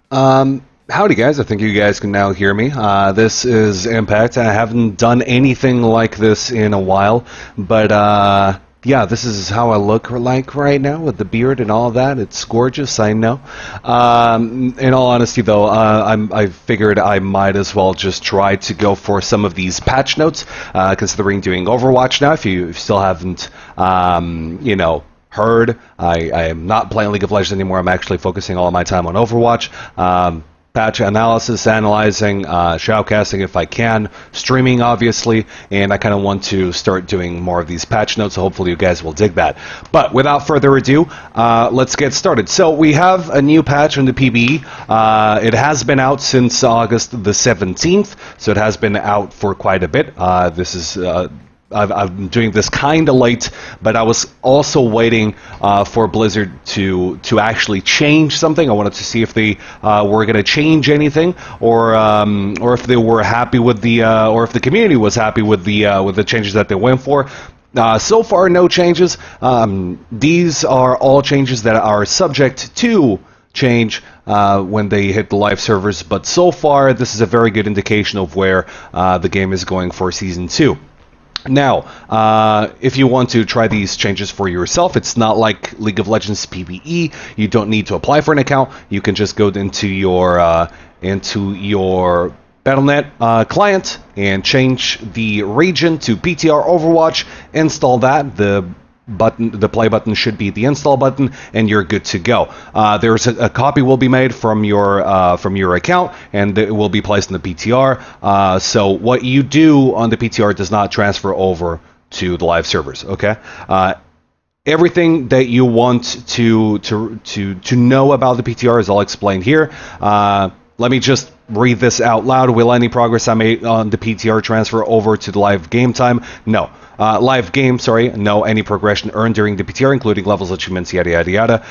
Howdy guys, I think you guys can now hear me. This is Impact. I haven't done anything like this in a while, but yeah, this is how I look like right now with the beard and all that. It's gorgeous, I know. In all honesty though, I figured I might as well just try to go for some of these patch notes, considering doing Overwatch now. If you still haven't, heard, I am not playing League of Legends anymore. I'm actually focusing all of my time on Overwatch. Patch analysis, analyzing, shoutcasting if I can, streaming obviously, and I kind of want to start doing more of these patch notes, so hopefully you guys will dig that. But without further ado, let's get started. So we have a new patch on the PBE. It has been out since August the 17th, so it has been out for quite a bit. This is I'm doing this kind of late, but I was also waiting for Blizzard to actually change something. I wanted to see if they were going to change anything, or if they were happy with the, or if the community was happy with the changes that they went for. So far, no changes. These are all changes that are subject to change when they hit the live servers, but so far, this is a very good indication of where the game is going for Season 2. Now, if you want to try these changes for yourself, it's not like League of Legends PvE. You don't need to apply for an account. You can just go into your Battle.net client and change the region to PTR Overwatch. Install that. The play button should be the install button, and you're good to go. There's a copy will be made from your account, and it will be placed in the PTR. So what you do on the PTR does not transfer over to the live servers. Okay. Everything that you want to know about the PTR is all explained here. Let me just read this out loud. Will any progress I made on the PTR transfer over to the live game time? No. Live game, sorry. No. Any progression earned during the PTR, including levels, achievements, yada, yada, yada,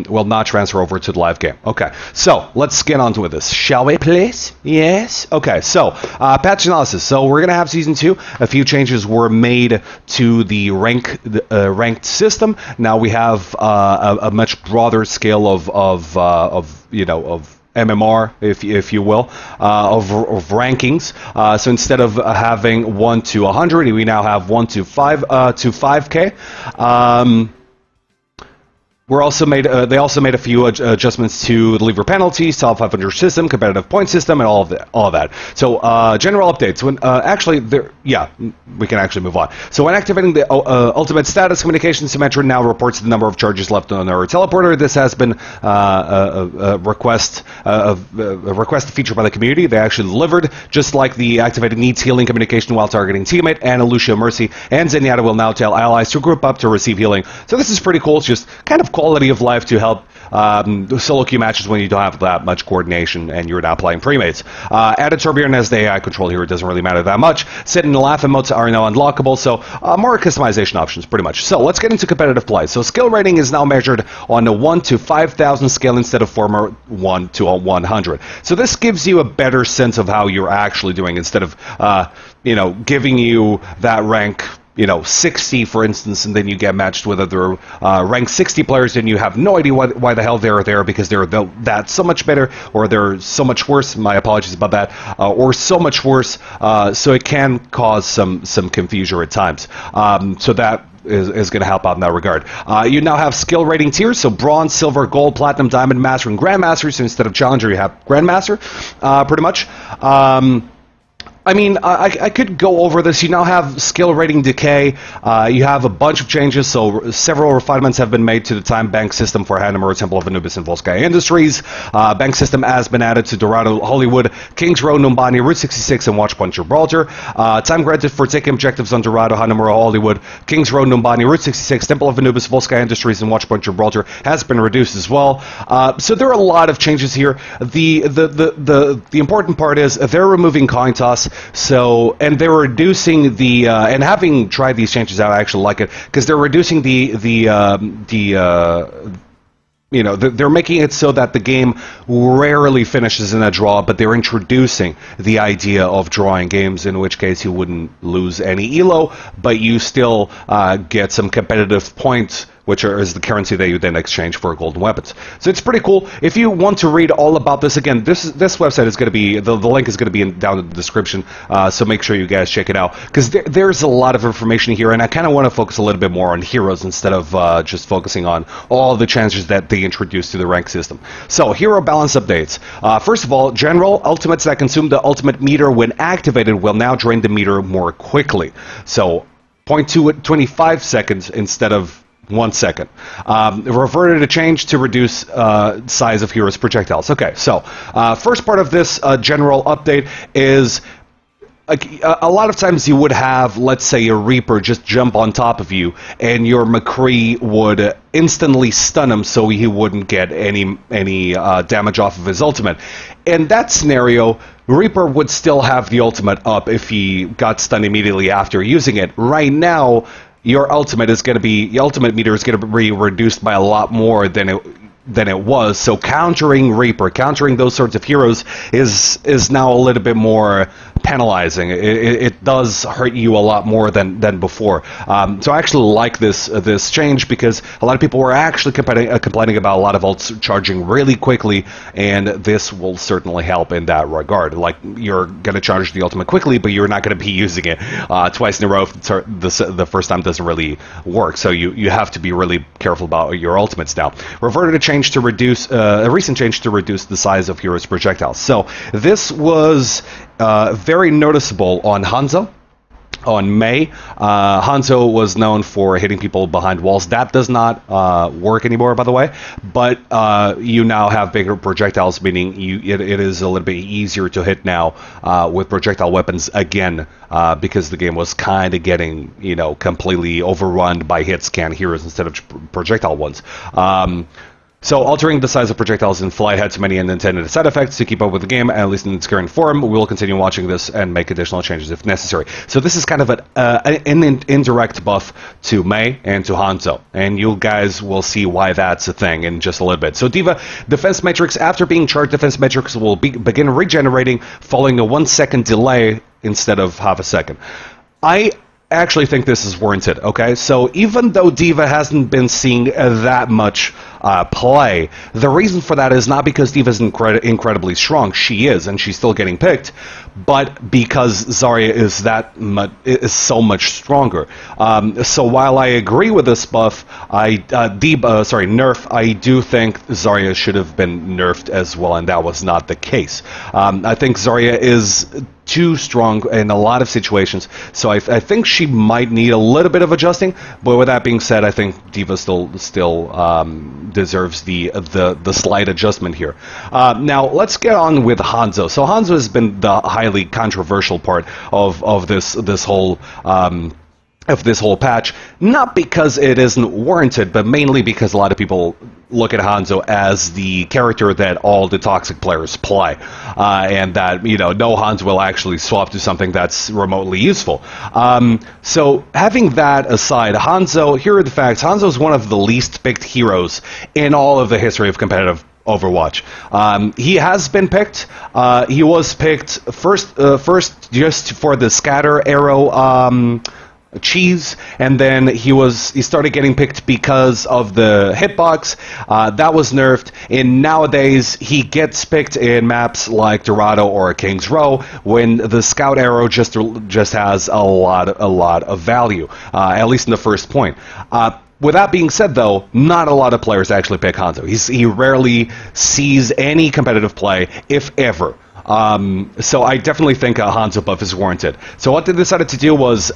will not transfer over to the live game. Okay. So, let's get on to this. Shall we, please? Yes? Okay. So, patch analysis. So, we're going to have Season 2. A few changes were made to the ranked system. Now, we have a much broader scale of MMR, if you will, of rankings. So instead of having 1 to 100, we now have 1 to 5k. We're also made. They also made a few adjustments to the lever penalties, top 500 system, competitive point system, and all of that. So general updates. When we can actually move on. So when activating the ultimate status, communication Symmetra now reports the number of charges left on our teleporter. This has been a request feature by the community. They actually delivered, just like the activated needs healing communication while targeting teammate. And Lucia, Mercy, and Zenyatta will now tell allies to group up to receive healing. So this is pretty cool. It's just kind of quality of life to help solo queue matches when you don't have that much coordination and you're not playing premates. Added Torbjorn as the AI control here, it doesn't really matter that much. Sit and laugh emotes are now unlockable, so more customization options pretty much. So let's get into competitive play. So skill rating is now measured on a 1 to 5,000 scale instead of former 1 to 100. So this gives you a better sense of how you're actually doing instead of giving you that rank 60, for instance, and then you get matched with other rank 60 players, and you have no idea why the hell they're there, because they're that so much better, or they're so much worse. My apologies about that, or so much worse. So it can cause some confusion at times. So that is going to help out in that regard. You now have skill rating tiers, so bronze, silver, gold, platinum, diamond, master, and grandmaster. So instead of challenger, you have grandmaster, pretty much. I mean, I could go over this. You now have skill rating decay. You have a bunch of changes, so several refinements have been made to the time bank system for Hanamura, Temple of Anubis, and Volskaya Industries. Bank system has been added to Dorado, Hollywood, Kings Road, Numbani, Route 66, and Watchpoint Gibraltar. Time granted for taking objectives on Dorado, Hanamura, Hollywood, Kings Road, Numbani, Route 66, Temple of Anubis, Volskaya Industries, and Watchpoint Gibraltar has been reduced as well. So there are a lot of changes here. The important part is they're removing coin toss. So, and they're reducing the, and having tried these changes out, I actually like it, because they're reducing they're making it so that the game rarely finishes in a draw, but they're introducing the idea of drawing games, in which case you wouldn't lose any elo, but you still get some competitive points is the currency that you then exchange for golden weapons. So it's pretty cool. If you want to read all about this, again, this website is going to be, the link is going to be down in the description, so make sure you guys check it out, because there's a lot of information here, and I kind of want to focus a little bit more on heroes instead of just focusing on all the changes that they introduced to the rank system. So, hero balance updates. First of all, general ultimates that consume the ultimate meter when activated will now drain the meter more quickly. So, 0.25 seconds instead of 1 second. Reverted a change to reduce size of heroes' projectiles. Okay, so first part of this general update is a lot of times you would have, let's say, a Reaper just jump on top of you, and your McCree would instantly stun him so he wouldn't get any damage off of his ultimate. In that scenario, Reaper would still have the ultimate up if he got stunned immediately after using it. Right now, your ultimate meter is going to be reduced by a lot more than it was. So countering Reaper, countering those sorts of heroes is now a little bit more penalizing. It does hurt you a lot more than before. So I actually like this change, because a lot of people were actually complaining about a lot of ults charging really quickly, and this will certainly help in that regard. Like, you're going to charge the ultimate quickly, but you're not going to be using it twice in a row if the first time doesn't really work. So you have to be really careful about your ultimates now. Reverted a recent change to reduce the size of heroes' projectiles. So this was very noticeable on Hanzo. On Mei, Hanzo was known for hitting people behind walls. That does not work anymore, by the way, but you now have bigger projectiles, meaning it is a little bit easier to hit now with projectile weapons again, because the game was kind of getting, completely overrun by hit scan heroes instead of projectile ones. So, altering the size of projectiles in flight had too many unintended side effects to keep up with the game, at least in its current form. We will continue watching this and make additional changes if necessary. So this is kind of an indirect buff to Mei and to Hanzo, and you guys will see why that's a thing in just a little bit. So D.Va, defense metrics, after being charged, defense metrics will begin regenerating following a 1 second delay instead of half a second. I actually think this is warranted, okay? So even though D.Va hasn't been seeing that much play, the reason for that is not because D.Va is incredibly strong. She is, and she's still getting picked, but because Zarya is so much stronger. So while I agree with this buff, nerf, I do think Zarya should have been nerfed as well, and that was not the case. I think Zarya is too strong in a lot of situations, so I think she might need a little bit of adjusting. But with that being said, I think D.Va still deserves the slight adjustment here. Now let's get on with Hanzo. So Hanzo has been the highly controversial part of this whole patch, not because it isn't warranted, but mainly because a lot of people look at Hanzo as the character that all the toxic players play, and that, no Hanzo will actually swap to something that's remotely useful. So having that aside, Hanzo, here are the facts. Hanzo is one of the least picked heroes in all of the history of competitive Overwatch. He has been picked. He was picked first just for the scatter arrow cheese, and then he started getting picked because of the hitbox. That was nerfed, and nowadays he gets picked in maps like Dorado or King's Row when the scout arrow just has a lot of value, at least in the first point. With that being said, though, not a lot of players actually pick Hanzo. He rarely sees any competitive play, if ever. So I definitely think a Hanzo buff is warranted. So what they decided to do was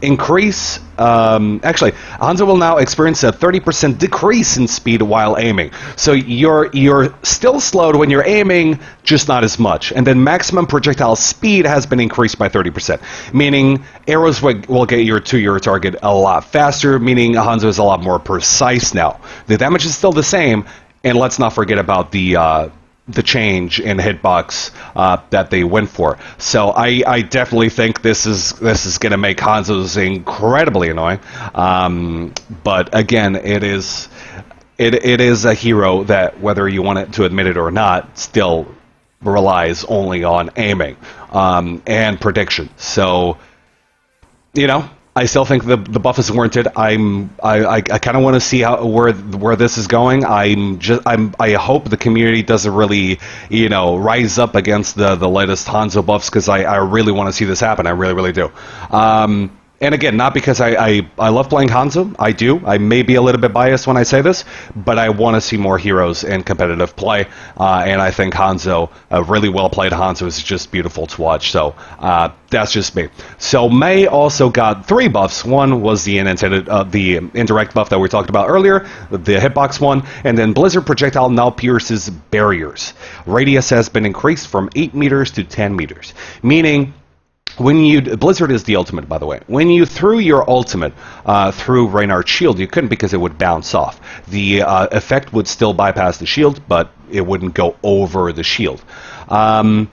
increase... actually, Hanzo will now experience a 30% decrease in speed while aiming. So you're still slowed when you're aiming, just not as much. And then maximum projectile speed has been increased by 30%, meaning arrows will get to your target a lot faster, meaning Hanzo is a lot more precise now. The damage is still the same, and let's not forget about the change in hitbox that they went for. So I definitely think this is going to make Hanzo's incredibly annoying. But again, it is a hero that, whether you want to admit it or not, still relies only on aiming and prediction. So, I still think the buff is warranted. I kind of want to see where this is going. I hope the community doesn't really rise up against the latest Hanzo buffs, because I really want to see this happen. I really do. And again, not because I love playing Hanzo. I do. I may be a little bit biased when I say this, but I want to see more heroes in competitive play. And I think Hanzo, really well played Hanzo, is just beautiful to watch. So that's just me. So Mei also got 3 buffs. One was the indirect buff that we talked about earlier, the hitbox one. And then Blizzard projectile now pierces barriers. Radius has been increased from 8 meters to 10 meters. Meaning, Blizzard is the ultimate, by the way. When you threw your ultimate through Reinhardt's shield, you couldn't, because it would bounce off. The effect would still bypass the shield, but it wouldn't go over the shield. Now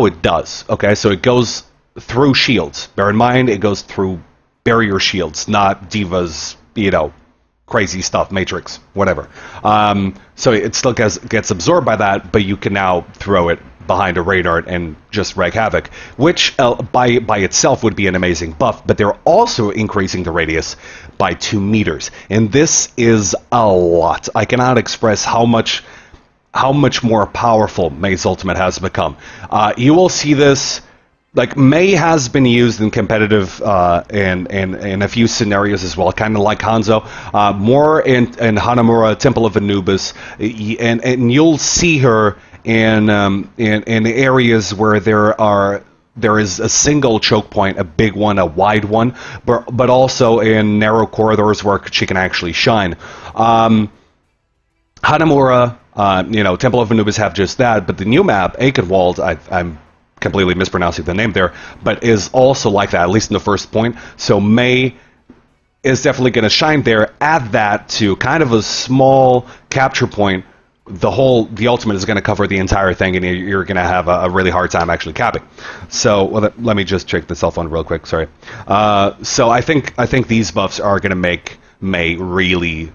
it does. Okay, so it goes through shields. Bear in mind, it goes through barrier shields, not D.Va's, crazy stuff, Matrix, whatever. So it still gets absorbed by that, but you can now throw it behind a Reinhardt and just wreak havoc, which by itself would be an amazing buff, but they're also increasing the radius by 2 meters. And this is a lot. I cannot express how much more powerful Mei's ultimate has become. You will see this. Like, Mei has been used in competitive in a few scenarios as well, kind of like Hanzo, more in Hanamura, Temple of Anubis, and you'll see her in areas where there is a single choke point, a big one, a wide one, but also in narrow corridors where she can actually shine. Hanamura, Temple of Anubis have just that, but the new map, Akenwald, I'm completely mispronouncing the name there, but is also like that, at least in the first point. So Mei is definitely going to shine there. Add that to kind of a small capture point, the ultimate is going to cover the entire thing, and you're going to have a really hard time actually capping. So let me just check the cell phone real quick. Sorry. So I think these buffs are going to make Mei really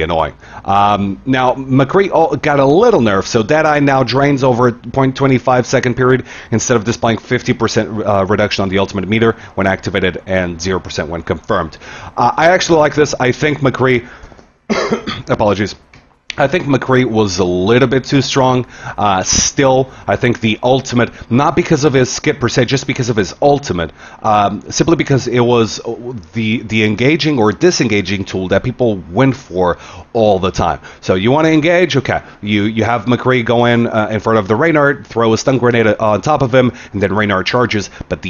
annoying. Now McCree got a little nerf, so Deadeye now drains over a 0.25 second period instead of displaying 50% reduction on the ultimate meter when activated and 0% when confirmed. I actually like this. I think McCree apologies. I think McCree was a little bit too strong. Still, I think the ultimate, not because of his skip per se, just because of his ultimate, simply because it was the engaging or disengaging tool that people went for all the time. So you want to engage? Okay. You have McCree go in front of the Reinhardt, throw a stun grenade on top of him, and then Reinhardt charges. But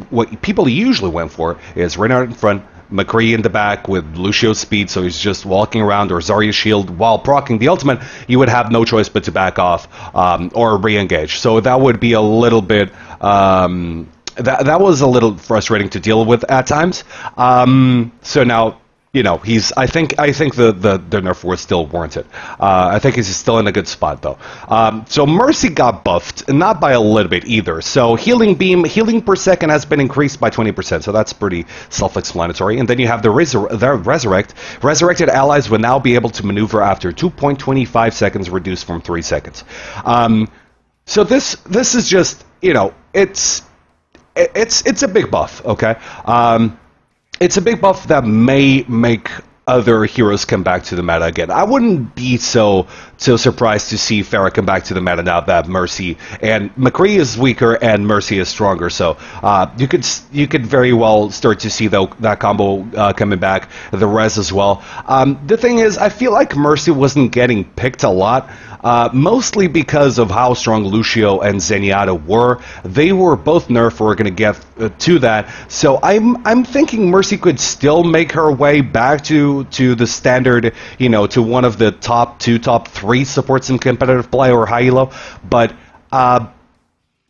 what people usually went for is Reinhardt in front, McCree in the back with Lucio's speed, so he's just walking around, or Zarya's shield while proccing the ultimate. You would have no choice but to back off or re-engage. So that would be a little bit that was a little frustrating to deal with at times. So now, I think the nerf was still warranted. I think he's still in a good spot though. So Mercy got buffed, not by a little bit either. So healing per second has been increased by 20%. So that's pretty self-explanatory. And then you have the resurrect. Resurrected allies will now be able to maneuver after 2.25 seconds, reduced from 3 seconds. So this is just it's a big buff. Okay. It's a big buff that may make other heroes come back to the meta again. I wouldn't be so surprised to see Pharah come back to the meta now that Mercy and McCree is weaker and Mercy is stronger. So you could very well start to see that combo coming back, the res as well. The thing is, I feel like Mercy wasn't getting picked a lot. Mostly because of how strong Lucio and Zenyatta were. They were both nerfed. We're going to get to that. So I'm thinking Mercy could still make her way back to the standard, to one of the top 2, top 3 supports in competitive play or high elo. But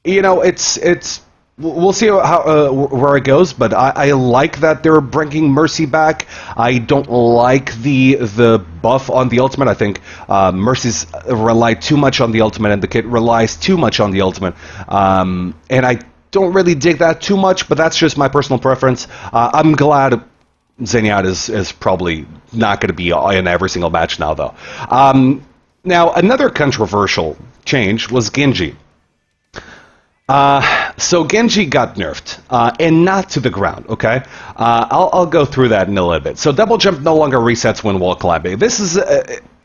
it's we'll see where it goes, but I like that they're bringing Mercy back. I don't like the buff on the ultimate. I think Mercy's relied too much on the ultimate, and the kit relies too much on the ultimate. And I don't really dig that too much, but that's just my personal preference. I'm glad Zenyatta is probably not going to be in every single match now, though. Now, another controversial change was Genji. So Genji got nerfed, and not to the ground, okay? I'll go through that in a little bit. So double jump no longer resets when wall climbing.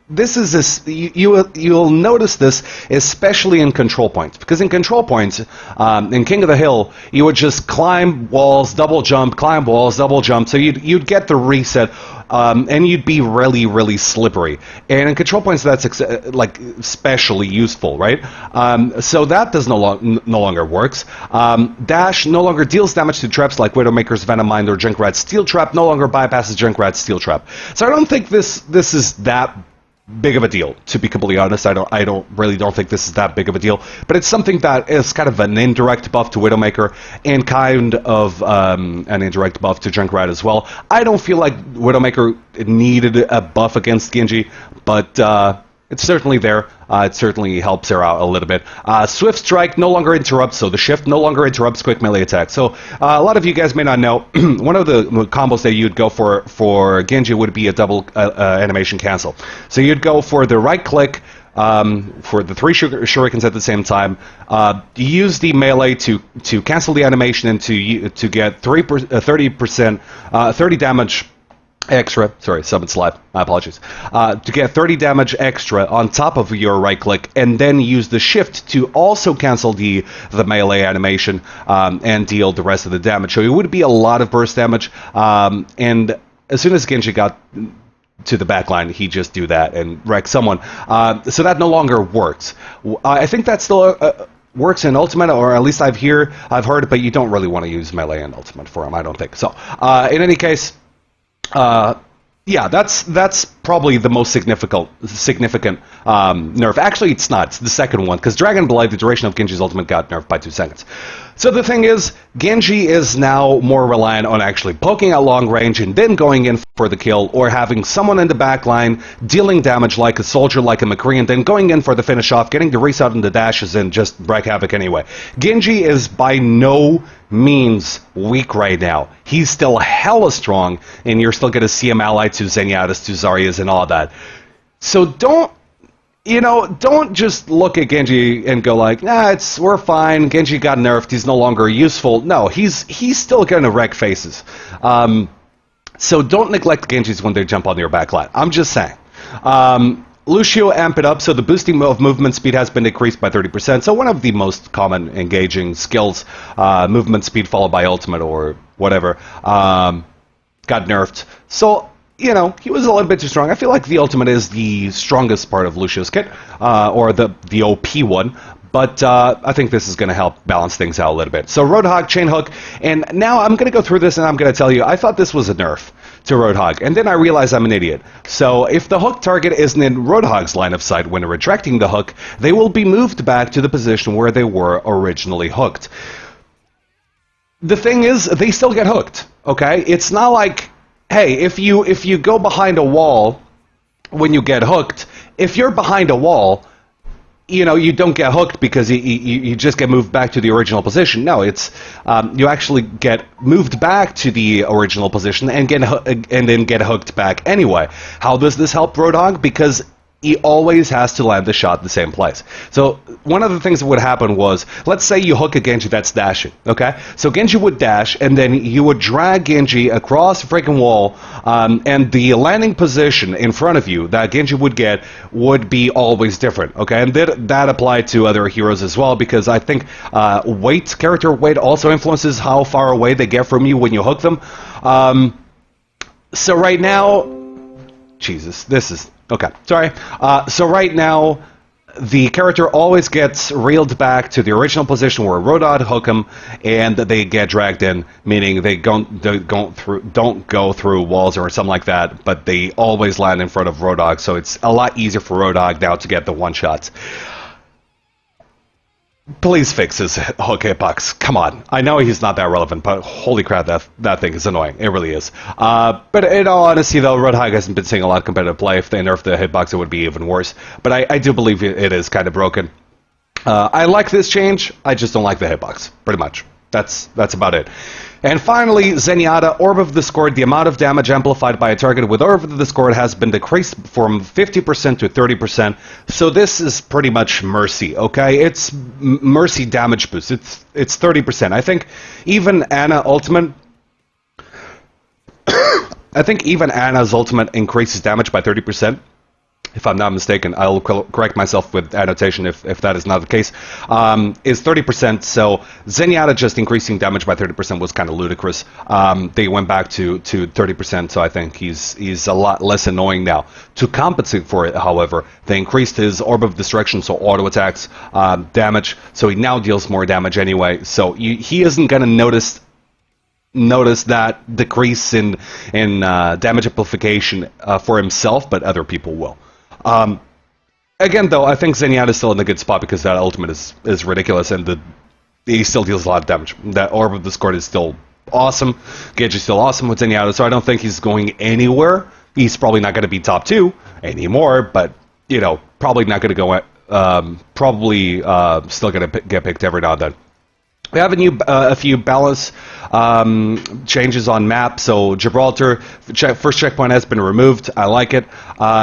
You'll notice this especially in control points, because in control points, in King of the Hill, you would just climb walls, double jump, climb walls, double jump, so you'd get the reset, and you'd be really, really slippery. And in control points, that's like especially useful, right? So that does no longer works. Dash no longer deals damage to traps like Widowmaker's Venom Mind or Junkrat's Steel Trap. No longer bypasses Junkrat's Steel Trap. So I don't think this is that big of a deal, to be completely honest. I don't think this is that big of a deal, but it's something that is kind of an indirect buff to Widowmaker and kind of an indirect buff to Junkrat as well. I don't feel like Widowmaker needed a buff against Genji, but it's certainly there. It certainly helps her out a little bit. Swift Strike no longer interrupts, so the shift no longer interrupts quick melee attack. So a lot of you guys may not know, one of the combos that you'd go for Genji would be a double animation cancel. So you'd go for the right click, for the three shurikens at the same time. You use the melee to cancel the animation and to get 30 damage extra, sorry, Summons Live, my apologies, to get 30 damage extra on top of your right click, and then use the shift to also cancel the melee animation and deal the rest of the damage. So it would be a lot of burst damage, and as soon as Genji got to the backline, he just do that and wreck someone. So that no longer works. I think that still works in Ultimate, or at least I've heard, but you don't really want to use melee in Ultimate for him, I don't think. So in any case, yeah, that's probably the most significant nerf. Actually, it's not. It's the second one, because Dragon Blight, the duration of Genji's ultimate, got nerfed by 2 seconds. So the thing is, Genji is now more reliant on actually poking at long range and then going in for the kill, or having someone in the back line dealing damage like a soldier, like a McCree, and then going in for the finish off, getting the reset on the dashes, and just wreak havoc anyway. Genji is by no means weak right now. He's still hella strong, and you're still going to see him allied to Zenyatta's, to Zarya's, and all that. So don't just look at Genji and go like, nah, we're fine, Genji got nerfed, he's no longer useful. No, he's still gonna wreck faces. So don't neglect Genjis when they jump on your backline. I'm just saying. Lucio amp it up, so the boosting of movement speed has been decreased by 30%. So one of the most common engaging skills, movement speed followed by ultimate or whatever, got nerfed. So he was a little bit too strong. I feel like the ultimate is the strongest part of Lucio's kit, or the OP one, but I think this is going to help balance things out a little bit. So Roadhog, Chain Hook, and now I'm going to go through this and I'm going to tell you, I thought this was a nerf to Roadhog, and then I realized I'm an idiot. So if the hook target isn't in Roadhog's line of sight when retracting the hook, they will be moved back to the position where they were originally hooked. The thing is, they still get hooked, okay? It's not like, hey, if you go behind a wall when you get hooked, if you're behind a wall, you don't get hooked because you just get moved back to the original position. No, it's you actually get moved back to the original position and then get hooked back anyway. How does this help Roadhog? Because he always has to land the shot in the same place. So one of the things that would happen was, let's say you hook a Genji that's dashing, okay? So Genji would dash, and then you would drag Genji across the freaking wall, and the landing position in front of you that Genji would get would be always different, okay? And that applied to other heroes as well, because I think character weight also influences how far away they get from you when you hook them. So right now, Jesus, this is... Okay, sorry. So right now, the character always gets reeled back to the original position where Roadhog hook him, and they get dragged in, meaning they don't go through walls or something like that, but they always land in front of Roadhog, so it's a lot easier for Roadhog now to get the one-shots. Please fix his hook hitbox. Come on. I know he's not that relevant, but holy crap, that thing is annoying. It really is. But in all honesty, though, Roadhog hasn't been seeing a lot of competitive play. If they nerfed the hitbox, it would be even worse. But I do believe it is kind of broken. I like this change. I just don't like the hitbox, pretty much. That's about it. And finally, Zenyatta, Orb of Discord. The amount of damage amplified by a target with Orb of Discord has been decreased from 50% to 30%. So this is pretty much Mercy, okay? It's Mercy damage boost. It's 30%. I think even Ana Ultimate... I think even Ana's Ultimate increases damage by 30%. If I'm not mistaken, I'll correct myself with annotation if that is not the case, is 30%. So Zenyatta just increasing damage by 30% was kind of ludicrous. They went back to 30%, so I think he's a lot less annoying now. To compensate for it, however, they increased his Orb of Destruction, so auto attacks, damage, so he now deals more damage anyway. So he isn't going to notice that decrease in damage amplification for himself, but other people will. Again, though, I think Zenyatta is still in a good spot because that ultimate is ridiculous, and he still deals a lot of damage. That Orb of Discord is still awesome. Genji is still awesome with Zenyatta, so I don't think he's going anywhere. He's probably not going to be top 2 anymore, but, you know, probably not going to go still going to get picked every now and then. We have a few balance changes on map. So Gibraltar, first checkpoint has been removed. I like it.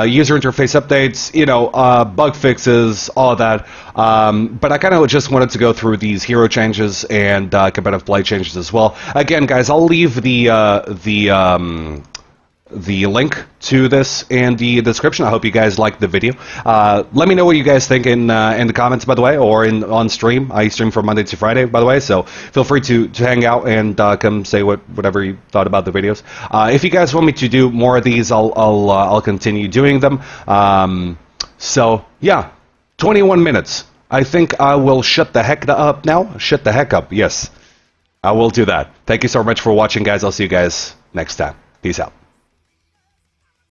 User interface updates, you know, bug fixes, all that. But I kind of just wanted to go through these hero changes and competitive play changes as well. Again, guys, I'll leave the link to this in the description. I hope you guys liked the video. Let me know what you guys think in the comments, by the way, or on stream. I stream from Monday to Friday, by the way, so feel free to hang out and come say whatever you thought about the videos. If you guys want me to do more of these, I'll continue doing them. So yeah, 21 minutes. I think I will shut the heck up now. Shut the heck up. Yes, I will do that. Thank you so much for watching, guys. I'll see you guys next time. Peace out.